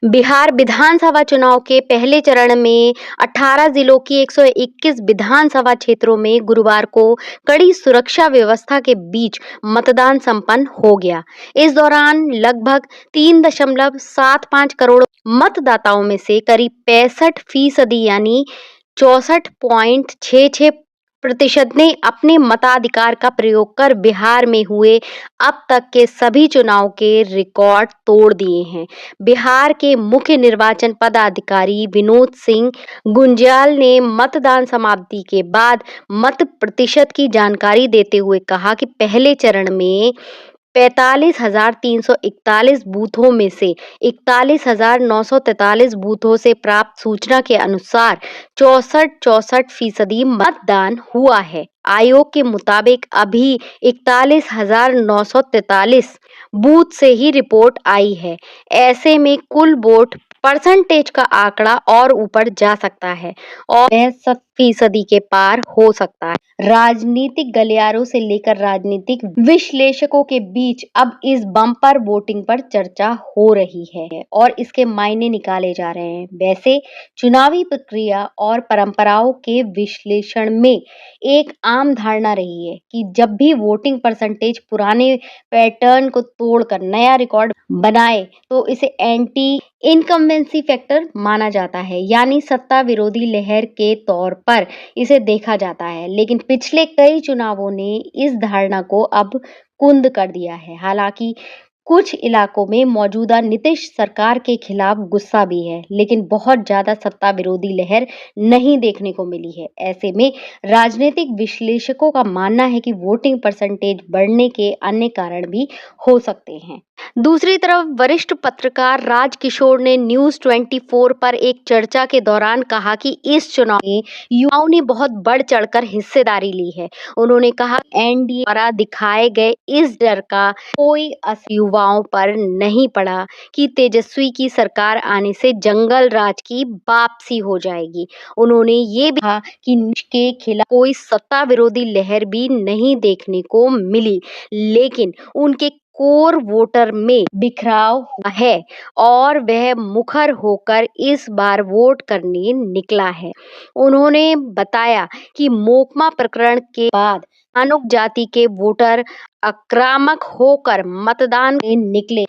बिहार विधानसभा चुनाव के पहले चरण में 18 जिलों की 121 विधानसभा क्षेत्रों में गुरुवार को कड़ी सुरक्षा व्यवस्था के बीच मतदान संपन्न हो गया। इस दौरान लगभग 3.75 करोड़ मतदाताओं में से करीब 65% यानी 64.66% ने अपने मताधिकार का प्रयोग कर बिहार में हुए अब तक के सभी चुनाव के रिकॉर्ड तोड़ दिए हैं। बिहार के मुख्य निर्वाचन पदाधिकारी विनोद सिंह गुंज्याल ने मतदान समाप्ति के बाद मत प्रतिशत की जानकारी देते हुए कहा कि पहले चरण में 45,341 बूथों में से 41,943 बूथों से प्राप्त सूचना के अनुसार 64% मतदान हुआ है। आयोग के मुताबिक अभी 41,943 बूथ से ही रिपोर्ट आई है। ऐसे में कुल वोट परसेंटेज का आंकड़ा और ऊपर जा सकता है और 60% के पार हो सकता है। राजनीतिक गलियारों से लेकर राजनीतिक विश्लेषकों के बीच अब इस बम्पर वोटिंग पर चर्चा हो रही है और इसके मायने निकाले जा रहे हैं। वैसे चुनावी प्रक्रिया और परंपराओं के विश्लेषण में एक आम धारणा रही है कि जब भी वोटिंग परसेंटेज पुराने पैटर्न को तोड़कर नया रिकॉर्ड बनाए तो इसे एंटी इनकम्बेंसी फैक्टर माना जाता है, यानी सत्ता विरोधी लहर के तौर पर इसे देखा जाता है। लेकिन पिछले कई चुनावों ने इस धारणा को अब कुंद कर दिया है। हालांकि कुछ इलाकों में मौजूदा नीतीश सरकार के खिलाफ गुस्सा भी है, लेकिन बहुत ज्यादा सत्ता विरोधी लहर नहीं देखने को मिली है। ऐसे में राजनीतिक विश्लेषकों का मानना है कि वोटिंग परसेंटेज बढ़ने के अन्य कारण भी हो सकते हैं। दूसरी तरफ वरिष्ठ पत्रकार राज किशोर ने न्यूज 24 पर एक चर्चा के दौरान कहा कि इस चुनाव में युवाओं ने बहुत बढ़ चढ़कर हिस्सेदारी ली है। उन्होंने कहा एनडीए द्वारा दिखाए गए इस डर का कोई असर युवाओं पर नहीं पड़ा कि तेजस्वी की सरकार आने से जंगल राज की वापसी हो जाएगी। उन्होंने ये भी कहा कि नीतीश के खिलाफ कोई सत्ता विरोधी लहर भी नहीं देखने को मिली, लेकिन उनके कोर वोटर में बिखराव हुआ है और वह मुखर होकर इस बार वोट करने निकला है। उन्होंने बताया कि मोकमा प्रकरण के बाद अनुक जाति के वोटर आक्रामक होकर मतदान में निकले।